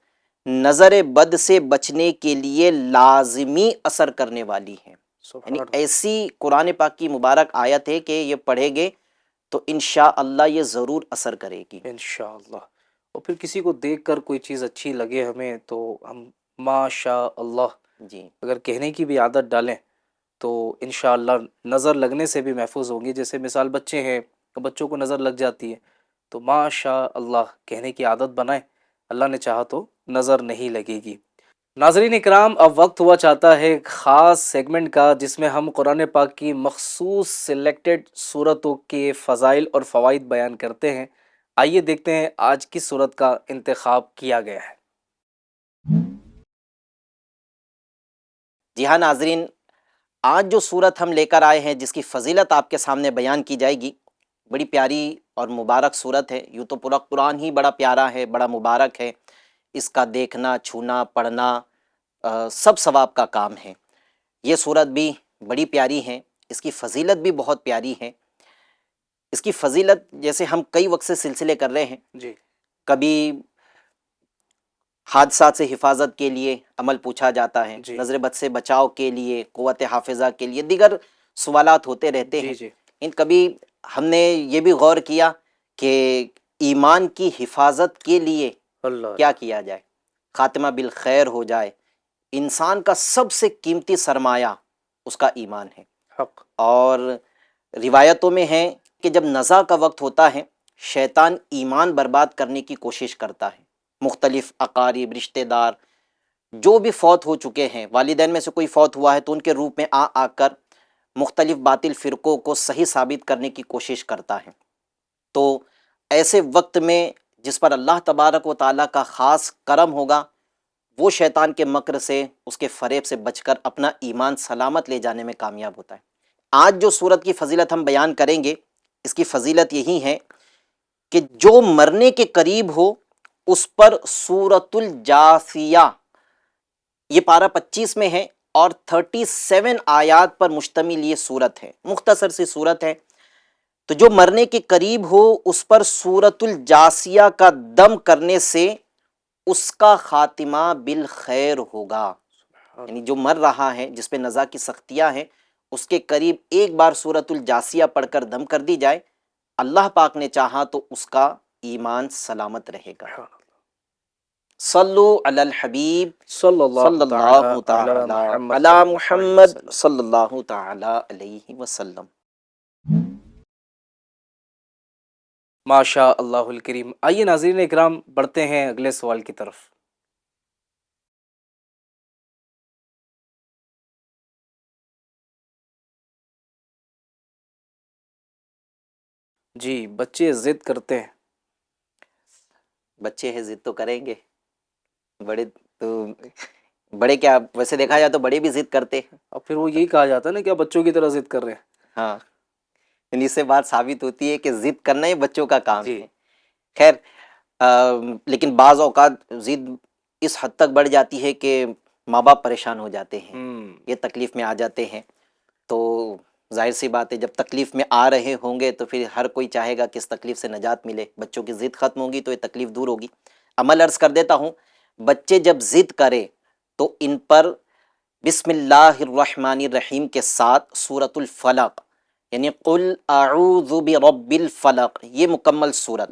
نظر بد سے بچنے کے لیے لازمی اثر کرنے والی ہے، یعنی ایسی قرآن پاک کی مبارک آیت ہے کہ یہ پڑھیں گے تو انشاءاللہ یہ ضرور اثر کرے گی انشاءاللہ۔ اور پھر کسی کو دیکھ کر کوئی چیز اچھی لگے ہمیں تو ہم ماشاء اللہ جی۔ اگر کہنے کی بھی عادت ڈالیں تو انشاءاللہ نظر لگنے سے بھی محفوظ ہوں گی۔ جیسے مثال بچے ہیں، بچوں کو نظر لگ جاتی ہے تو ماشاء اللہ کہنے کی عادت بنائیں، اللہ نے چاہا تو نظر نہیں لگے گی۔ ناظرین اکرام، اب وقت ہوا چاہتا ہے ایک خاص سیگمنٹ کا جس میں ہم قرآن پاک کی مخصوص سلیکٹڈ صورتوں کے فضائل اور فوائد بیان کرتے ہیں۔ آئیے دیکھتے ہیں آج کس صورت کا انتخاب کیا گیا ہے۔ جی ہاں ناظرین، آج جو صورت ہم لے کر آئے ہیں جس کی فضیلت آپ کے سامنے بیان کی جائے گی، بڑی پیاری اور مبارک صورت ہے۔ یوں تو پورا قرآن ہی بڑا پیارا ہے، بڑا مبارک ہے، اس کا دیکھنا، چھونا، پڑھنا سب ثواب کا کام ہے۔ یہ صورت بھی بڑی پیاری ہے، اس کی فضیلت بھی بہت پیاری ہے۔ اس کی فضیلت جیسے ہم کئی وقت سے سلسلے کر رہے ہیں، جی کبھی حادثات سے حفاظت کے لیے عمل پوچھا جاتا ہے، جی نظر بد سے بچاؤ کے لیے، قوت حافظہ کے لیے، دیگر سوالات ہوتے رہتے ہیں۔ جی کبھی ہم نے یہ بھی غور کیا کہ ایمان کی حفاظت کے لیے اللہ کیا کیا جائے، خاتمہ بالخیر ہو جائے۔ انسان کا سب سے قیمتی سرمایہ اس کا ایمان ہے، حق۔ اور روایتوں میں ہے کہ جب نزع کا وقت ہوتا ہے شیطان ایمان برباد کرنے کی کوشش کرتا ہے۔ مختلف اقارب، رشتہ دار جو بھی فوت ہو چکے ہیں، والدین میں سے کوئی فوت ہوا ہے تو ان کے روپ میں آ کر مختلف باطل فرقوں کو صحیح ثابت کرنے کی کوشش کرتا ہے۔ تو ایسے وقت میں جس پر اللہ تبارک و تعالیٰ کا خاص کرم ہوگا، وہ شیطان کے مکر سے، اس کے فریب سے بچ کر اپنا ایمان سلامت لے جانے میں کامیاب ہوتا ہے۔ آج جو صورت کی فضیلت ہم بیان کریں گے، اس کی فضیلت یہی ہے کہ جو مرنے کے قریب ہو اس پر سورۃ الجاثیہ، یہ پارہ 25 میں ہے اور 37 آیات پر مشتمل یہ صورت ہے، مختصر سی صورت ہے۔ تو جو مرنے کے قریب ہو اس پر سورۃ الجاثیہ کا دم کرنے سے اس کا خاتمہ بالخیر ہوگا، یعنی جو مر رہا ہے، جس پہ نزع کی سختیاں ہیں، اس کے قریب ایک بار سورۃ الجاسیہ پڑھ کر دم کر دی جائے، اللہ پاک نے چاہا تو اس کا ایمان سلامت رہے گا۔ صلو علی الحبیب صلی صلی اللہ تعالی علی محمد صلی اللہ تعالی علیہ وسلم۔ ماشاء اللہ الکریم۔ آئیے ناظرین اکرام بڑھتے ہیں اگلے سوال کی طرف۔ جی، بچے ضد کرتے ہیں۔ بچے ہیں ضد تو کریں گے، بڑے کیا، ویسے دیکھا جائے تو بڑے بھی ضد کرتے ہیں۔ اور پھر وہ یہی کہا جاتا ہے نا کہ آپ بچوں کی طرح ضد کر رہے ہیں۔ ہاں، اس سے بات ثابت ہوتی ہے کہ ضد کرنا ہی بچوں کا کام جی۔ ہے۔ خیر، لیکن بعض اوقات ضد اس حد تک بڑھ جاتی ہے کہ ماں باپ پریشان ہو جاتے ہیں، یہ تکلیف میں آ جاتے ہیں۔ تو ظاہر سی بات ہے جب تکلیف میں آ رہے ہوں گے تو پھر ہر کوئی چاہے گا کہ اس تکلیف سے نجات ملے، بچوں کی ضد ختم ہوگی تو یہ تکلیف دور ہوگی۔ عمل عرض کر دیتا ہوں، بچے جب ضد کرے تو ان پر بسم اللہ الرحمن الرحیم کے ساتھ سورۃ الفلق یعنی قل اعوذ برب الفلق، یہ مکمل سورت،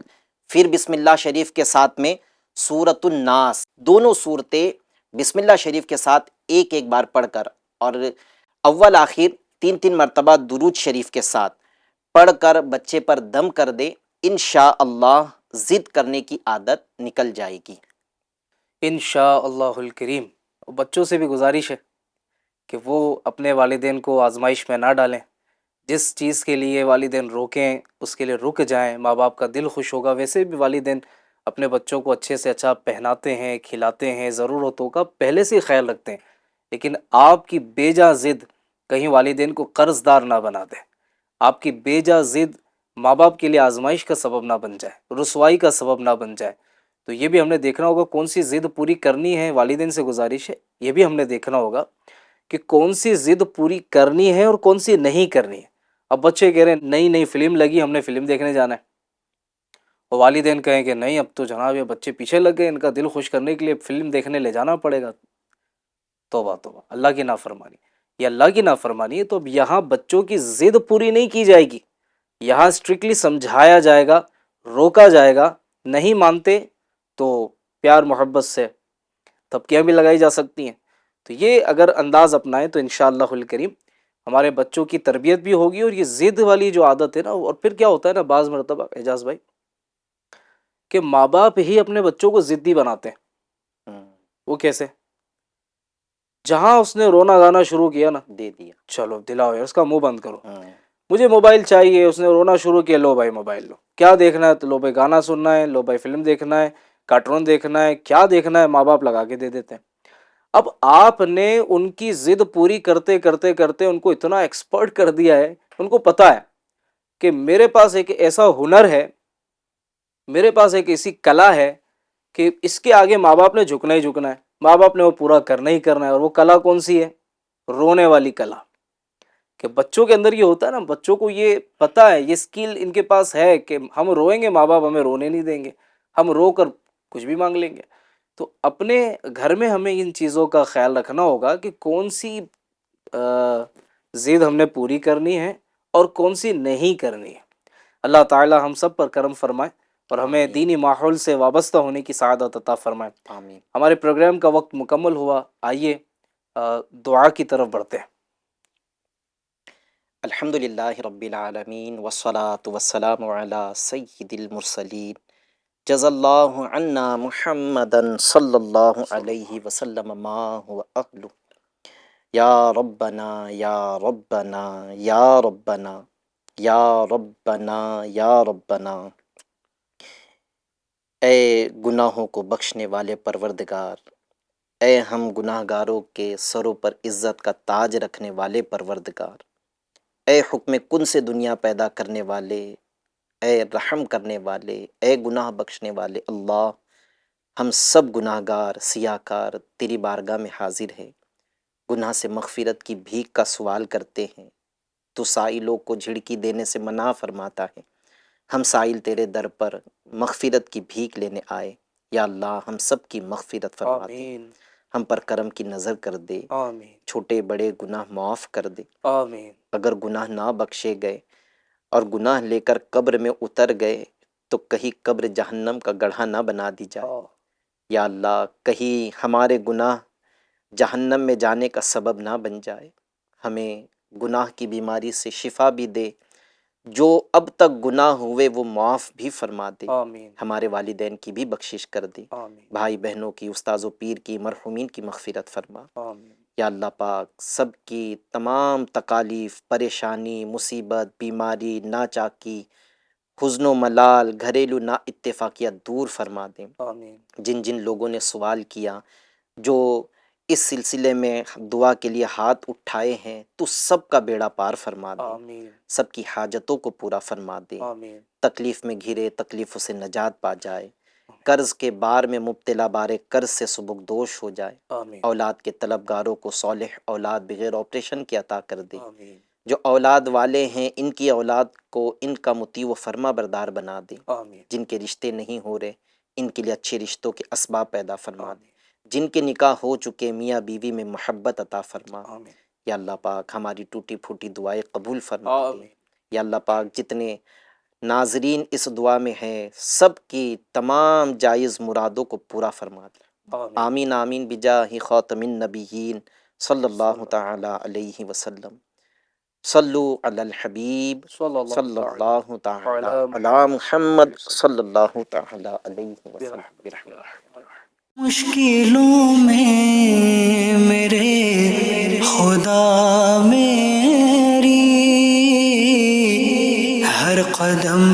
پھر بسم اللہ شریف کے ساتھ میں سورۃ الناس، دونوں صورتیں بسم اللہ شریف کے ساتھ ایک ایک بار پڑھ کر اور اول آخر 3 مرتبہ درود شریف کے ساتھ پڑھ کر بچے پر دم کر دے، انشاءاللہ ضد کرنے کی عادت نکل جائے گی۔ انشاء اللہ الکریم۔ بچوں سے بھی گزارش ہے کہ وہ اپنے والدین کو آزمائش میں نہ ڈالیں، جس چیز کے لیے والدین روکیں اس کے لیے رک جائیں، ماں باپ کا دل خوش ہوگا۔ ویسے بھی والدین اپنے بچوں کو اچھے سے اچھا پہناتے ہیں، کھلاتے ہیں، ضرورتوں کا پہلے سے ہی خیال رکھتے ہیں، لیکن آپ کی بیجا ضد کہیں والدین کو قرض دار نہ بنا دے، آپ کی بیجا ضد ماں باپ کے لیے آزمائش کا سبب نہ بن جائے، رسوائی کا سبب نہ بن جائے۔ تو یہ بھی ہم نے دیکھنا ہوگا کون سی ضد پوری کرنی ہے، والدین سے گزارش ہے یہ بھی ہم نے دیکھنا ہوگا کہ کون سی ضد پوری کرنی ہے اور کون سی نہیں کرنی ہے۔ اب بچے کہہ رہے ہیں نئی نئی فلم لگی ہم نے فلم دیکھنے جانا ہے، اور والدین کہیں کہ نہیں اب تو جناب یہ بچے پیچھے لگ گئے، ان کا دل خوش کرنے کے لیے فلم دیکھنے لے جانا پڑے گا۔ توبہ توبہ، اللہ کی نافرمانی، یہ اللہ کی نافرمانی ہے۔ تو اب یہاں بچوں کی ضد پوری نہیں کی جائے گی، یہاں اسٹرکٹلی سمجھایا جائے گا، روکا جائے گا، نہیں مانتے تو پیار محبت سے تھپکیاں بھی لگائی جا سکتی ہیں۔ تو یہ اگر انداز اپنائیں تو انشاءاللہ الکریم ہمارے بچوں کی تربیت بھی ہوگی، اور یہ ضد والی جو عادت ہے نا، اور پھر کیا ہوتا ہے نا بعض مرتبہ اعجاز بھائی کہ ماں باپ ہی اپنے بچوں کو ضدی بناتے ہیں۔ وہ کیسے؟ جہاں اس نے رونا گانا شروع کیا نا، دے دیا، چلو دلاؤ یار اس کا منہ بند کرو، مجھے موبائل چاہیے، اس نے رونا شروع کیا، لو بھائی موبائل لو، کیا دیکھنا ہے تو لو بھائی گانا سننا ہے، لو بھائی فلم دیکھنا ہے، کارٹون دیکھنا ہے، کیا دیکھنا ہے ماں باپ لگا کے دے دیتے ہیں۔ اب آپ نے ان کی ضد پوری کرتے کرتے کرتے ان کو اتنا ایکسپرٹ کر دیا ہے، ان کو پتا ہے کہ میرے پاس ایک ایسا ہنر ہے، میرے پاس ایک ایسی کلا ہے کہ اس کے آگے ماں باپ نے جھکنا ہی جھکنا ہے، ماں باپ نے وہ پورا کرنا ہی کرنا ہے۔ اور وہ کلا کون سی ہے؟ رونے والی کلا۔ کہ بچوں کے اندر یہ ہوتا ہے نا، بچوں کو یہ پتا ہے، یہ سکل ان کے پاس ہے کہ ہم روئیں گے ماں باپ ہمیں رونے نہیں دیں گے، ہم رو کر کچھ بھی مانگ لیں گے۔ تو اپنے گھر میں ہمیں ان چیزوں کا خیال رکھنا ہوگا کہ کون سی ضد ہم نے پوری کرنی ہے اور کون سی نہیں کرنی ہے۔ اللہ تعالی ہم سب پر کرم فرمائے اور ہمیں دینی ماحول سے وابستہ ہونے کی سعادت عطا فرمائے۔ آمین۔ ہمارے پروگرام کا وقت مکمل ہوا، آئیے دعا کی طرف بڑھتے ہیں۔ الحمدللہ رب العالمین والصلاة والسلام علی سید المرسلین، جزا اللہ عنا محمدا صلی اللہ علیہ وسلم ما هو اہلہ، یا ربنا یا ربنا یا ربنا یا ربنا یا ربنا۔ اے گناہوں کو بخشنے والے پروردگار، اے ہم گناہ گاروں کے سروں پر عزت کا تاج رکھنے والے پروردگار، اے حکم کن سے دنیا پیدا کرنے والے، اے رحم کرنے والے، اے گناہ بخشنے والے، اللہ ہم سب گناہ گار سیاہ کار تیری بارگاہ میں حاضر ہیں، گناہ سے مغفرت کی بھیک کا سوال کرتے ہیں۔ تو سائلوں کو جھڑکی دینے سے منع فرماتا ہے، ہم سائل تیرے در پر مغفرت کی بھیک لینے آئے، یا اللہ ہم سب کی مغفرت فرما دے، آمین۔ ہم پر کرم کی نظر کر دے، آمین چھوٹے بڑے گناہ معاف کر دے۔ آمین اگر گناہ نہ بخشے گئے اور گناہ لے کر قبر میں اتر گئے تو کہیں قبر جہنم کا گڑھا نہ بنا دی جائے۔ یا اللہ کہیں ہمارے گناہ جہنم میں جانے کا سبب نہ بن جائے، ہمیں گناہ کی بیماری سے شفا بھی دے، جو اب تک گناہ ہوئے وہ معاف بھی فرما دے، آمین ہمارے والدین کی بھی بخشش کر دے، آمین بھائی بہنوں کی، استاذ و پیر کی، مرحومین کی مغفرت فرما۔ آمین یا اللہ پاک سب کی تمام تکالیف، پریشانی، مصیبت، بیماری، ناچاکی، حزن و ملال، گھریلو نا اتفاقیت دور فرما دیں۔ آمین جن جن لوگوں نے سوال کیا، جو اس سلسلے میں دعا کے لیے ہاتھ اٹھائے ہیں، تو سب کا بیڑا پار فرما دے، آمین سب کی حاجتوں کو پورا فرما دے، آمین تکلیف میں گھرے تکلیفوں سے نجات پا جائے، قرض کے بار میں مبتلا بارے قرض سے سبکدوش ہو جائے، آمین اولاد کے طلبگاروں کو صالح اولاد بغیر آپریشن کے عطا کر دے، آمین جو اولاد والے ہیں ان کی اولاد کو ان کا مطیع و فرما بردار بنا دے، آمین جن کے رشتے نہیں ہو رہے ان کے لیے اچھے رشتوں کے اسباب پیدا فرما دے، جن کے نکاح ہو چکے میاں بیوی میں محبت عطا فرما۔ آمین یا اللہ پاک ہماری ٹوٹی پھوٹی دعائیں قبول فرما دے۔ آمین یا اللہ پاک جتنے ناظرین اس دعا میں ہیں سب کی تمام جائز مرادوں کو پورا فرما دے۔ آمین آمین آمین بجاہ خاتم النبیین صلی اللہ تعالی علیہ وسلم۔ صلو علی الحبیب صلی صلی اللہ اللہ تعالی علی علی محمد صلی اللہ تعالی علیہ وسلم برحمتہ۔ مشکلوں میں میرے خدا میری ہر قدم